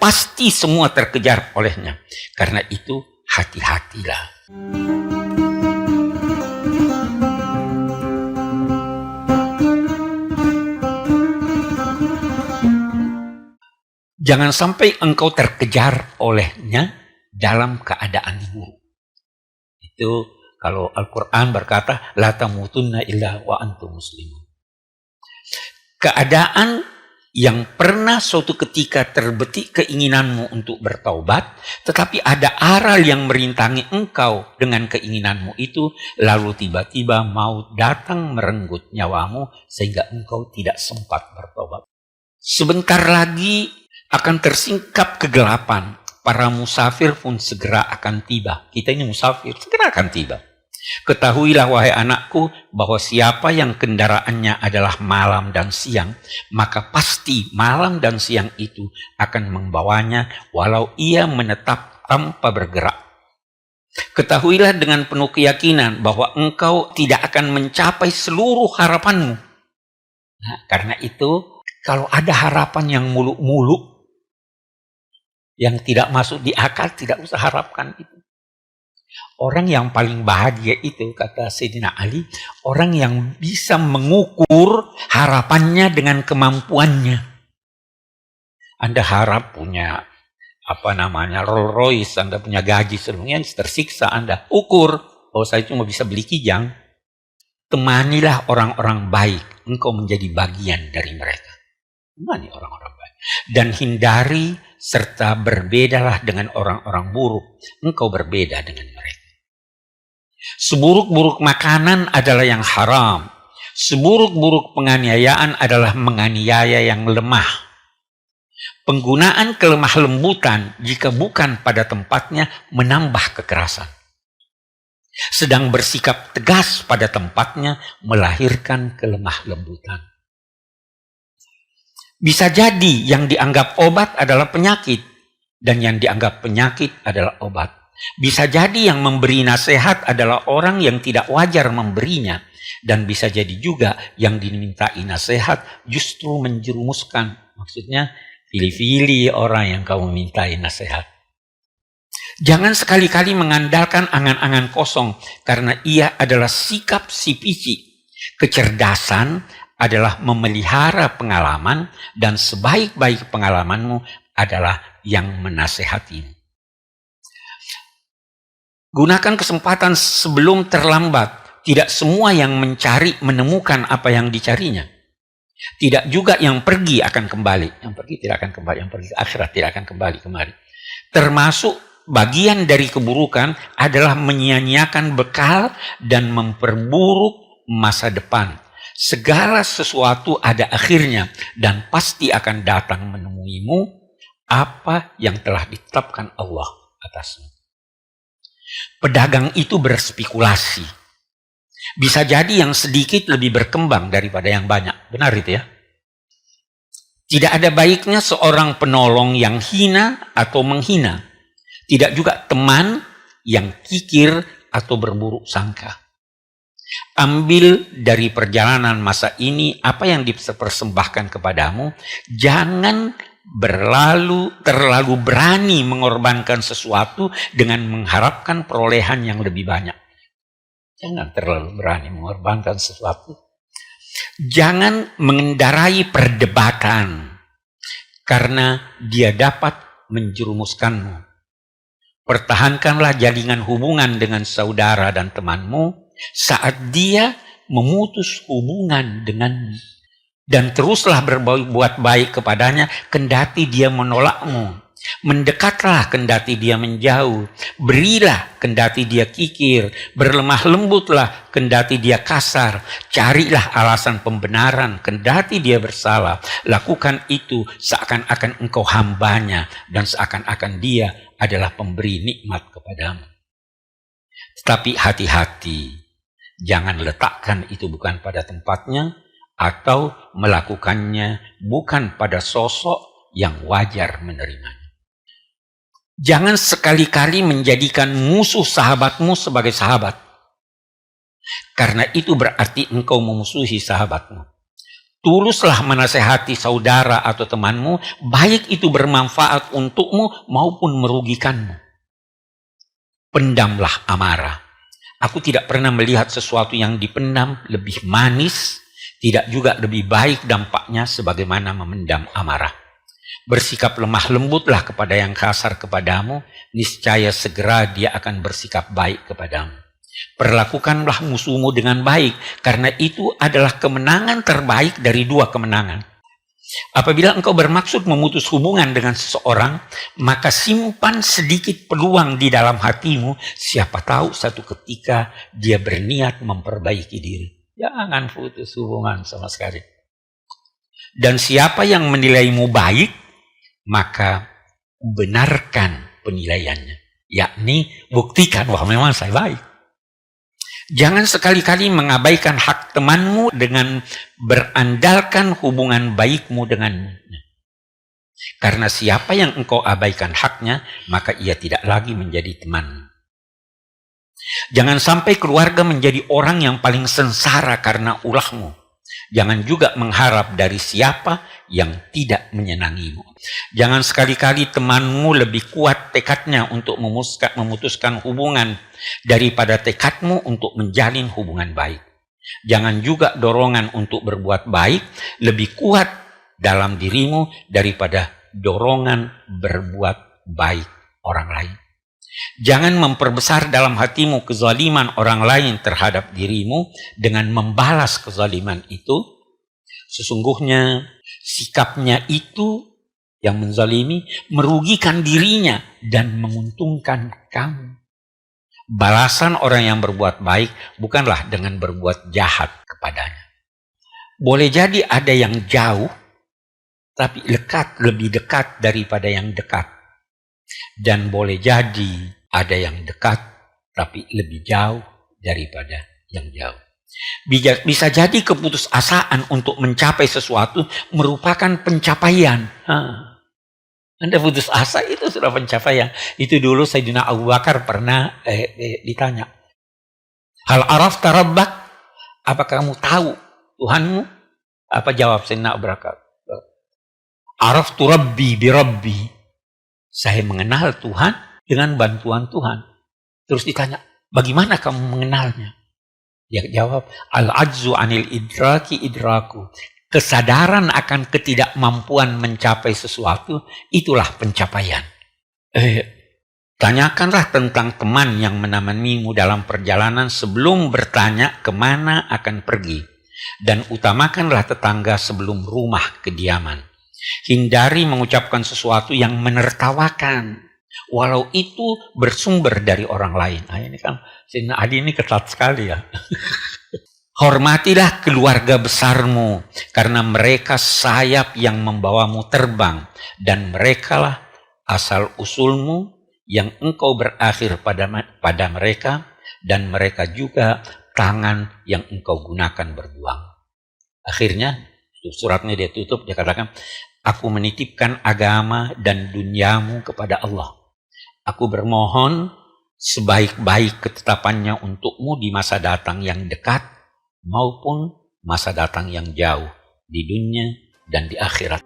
pasti semua terkejar olehnya. Karena itu hati-hatilah. Jangan sampai engkau terkejar olehnya dalam keadaan buruk. Itu kalau Al-Quran berkata, la tamutunna illa wa antum muslimun. Keadaan yang pernah suatu ketika terbetik keinginanmu untuk bertaubat, tetapi ada aral yang merintangi engkau dengan keinginanmu itu, lalu tiba-tiba maut datang merenggut nyawamu sehingga engkau tidak sempat bertaubat. Sebentar lagi akan tersingkap kegelapan. Para musafir pun segera akan tiba. Kita ini musafir, segera akan tiba. Ketahuilah wahai anakku bahwa siapa yang kendaraannya adalah malam dan siang, maka pasti malam dan siang itu akan membawanya walau ia menetap tanpa bergerak. Ketahuilah dengan penuh keyakinan bahwa engkau tidak akan mencapai seluruh harapanmu. Nah, karena itu kalau ada harapan yang muluk-muluk, yang tidak masuk di akal, tidak usah harapkan itu. Orang yang paling bahagia itu, kata Sayyidina Ali, orang yang bisa mengukur harapannya dengan kemampuannya. Anda harap punya Rolls Royce, Anda punya gaji sebelumnya, tersiksa Anda. Ukur, oh saya cuma bisa beli kijang. Temanilah orang-orang baik, engkau menjadi bagian dari mereka. Temani orang-orang baik. Dan hindari serta berbedalah dengan orang-orang buruk. Engkau berbeda dengan mereka. Seburuk-buruk makanan adalah yang haram. Seburuk-buruk penganiayaan adalah menganiaya yang lemah. Penggunaan kelemah lembutan jika bukan pada tempatnya menambah kekerasan. Sedang bersikap tegas pada tempatnya melahirkan kelemah lembutan. Bisa jadi yang dianggap obat adalah penyakit, dan yang dianggap penyakit adalah obat. Bisa jadi yang memberi nasihat adalah orang yang tidak wajar memberinya, dan bisa jadi juga yang dimintai nasihat justru menjerumuskan. Maksudnya, pilih-pilih orang yang kamu mintai nasihat. Jangan sekali-kali mengandalkan angan-angan kosong, karena ia adalah sikap si pici. Kecerdasan adalah memelihara pengalaman, dan sebaik-baik pengalamanmu adalah yang menasehatimu. Gunakan kesempatan sebelum terlambat. Tidak semua yang mencari menemukan apa yang dicarinya. Tidak juga yang pergi akan kembali. Yang pergi tidak akan kembali. Yang pergi ke akhirat tidak akan kembali kemari. Termasuk bagian dari keburukan adalah menyia-nyiakan bekal dan memperburuk masa depan. Segala sesuatu ada akhirnya dan pasti akan datang menemuimu apa yang telah ditetapkan Allah atasmu. Pedagang itu berspekulasi. Bisa jadi yang sedikit lebih berkembang daripada yang banyak. Benar itu ya? Tidak ada baiknya seorang penolong yang hina atau menghina. Tidak juga teman yang kikir atau berburuk sangka. Ambil dari perjalanan masa ini apa yang dipersembahkan kepadamu. Jangan terlalu berani mengorbankan sesuatu dengan mengharapkan perolehan yang lebih banyak. Jangan terlalu berani mengorbankan sesuatu. Jangan mengendarai perdebatan karena dia dapat menjerumuskanmu. Pertahankanlah jaringan hubungan dengan saudara dan temanmu saat dia memutus hubungan denganmu. Dan teruslah berbuat baik kepadanya kendati dia menolakmu. Mendekatlah kendati dia menjauh. Berilah kendati dia kikir. Berlemah lembutlah kendati dia kasar. Carilah alasan pembenaran kendati dia bersalah. Lakukan itu seakan-akan engkau hambanya dan seakan-akan dia adalah pemberi nikmat kepadamu. Tetapi hati-hati. Jangan letakkan itu bukan pada tempatnya atau melakukannya bukan pada sosok yang wajar menerimanya. Jangan sekali-kali menjadikan musuh sahabatmu sebagai sahabat. Karena itu berarti engkau memusuhi sahabatmu. Tuluslah menasehati saudara atau temanmu, baik itu bermanfaat untukmu maupun merugikanmu. Pendamlah amarah. Aku tidak pernah melihat sesuatu yang dipendam lebih manis, tidak juga lebih baik dampaknya sebagaimana memendam amarah. Bersikap lemah lembutlah kepada yang kasar kepadamu, niscaya segera dia akan bersikap baik kepadamu. Perlakukanlah musuhmu dengan baik, karena itu adalah kemenangan terbaik dari dua kemenangan. Apabila engkau bermaksud memutus hubungan dengan seseorang, maka simpan sedikit peluang di dalam hatimu, siapa tahu satu ketika dia berniat memperbaiki diri. Jangan putus hubungan sama sekali. Dan siapa yang menilaimu baik, maka benarkan penilaiannya. Yakni buktikan bahwa memang saya baik. Jangan sekali-kali mengabaikan hak temanmu dengan berandalkan hubungan baikmu dengannya. Karena siapa yang engkau abaikan haknya, maka ia tidak lagi menjadi teman. Jangan sampai keluarga menjadi orang yang paling sengsara karena ulahmu. Jangan juga mengharap dari siapa yang tidak menyenangimu. Jangan sekali-kali temanmu lebih kuat tekadnya untuk memutuskan hubungan daripada tekadmu untuk menjalin hubungan baik. Jangan juga dorongan untuk berbuat baik lebih kuat dalam dirimu daripada dorongan berbuat baik orang lain. Jangan memperbesar dalam hatimu kezaliman orang lain terhadap dirimu dengan membalas kezaliman itu. Sesungguhnya sikapnya itu yang menzalimi merugikan dirinya dan menguntungkan kamu. Balasan orang yang berbuat baik bukanlah dengan berbuat jahat kepadanya. Boleh jadi ada yang jauh, tapi lebih dekat daripada yang dekat. Dan boleh jadi ada yang dekat, tapi lebih jauh daripada yang jauh. Bisa jadi keputusasaan untuk mencapai sesuatu merupakan pencapaian. Anda putus asa itu sudah pencapaian. Itu dulu Sayyidina Abu Bakar pernah ditanya, hal arafta rabbak? Apa kamu tahu Tuhanmu? Apa jawab Sayyidina Abu Bakar? Araftu rabbi bi rabbi. Saya mengenal Tuhan dengan bantuan Tuhan. Terus ditanya, bagaimana kamu mengenalnya? Dia jawab, al-ajzu anil idraki idraku. Kesadaran akan ketidakmampuan mencapai sesuatu, itulah pencapaian. Tanyakanlah tentang teman yang menemanimu dalam perjalanan sebelum bertanya kemana akan pergi. Dan utamakanlah tetangga sebelum rumah kediaman. Hindari mengucapkan sesuatu yang menertawakan, walau itu bersumber dari orang lain. Nah, ini kan Sayyidina Ali ini ketat sekali ya. Hormatilah keluarga besarmu, karena mereka sayap yang membawamu terbang, dan merekalah asal usulmu yang engkau berakhir pada mereka, dan mereka juga tangan yang engkau gunakan berjuang. Akhirnya suratnya dia tutup, dia katakan, aku menitipkan agama dan duniamu kepada Allah. Aku bermohon sebaik-baik ketetapannya untukmu di masa datang yang dekat maupun masa datang yang jauh, di dunia dan di akhirat.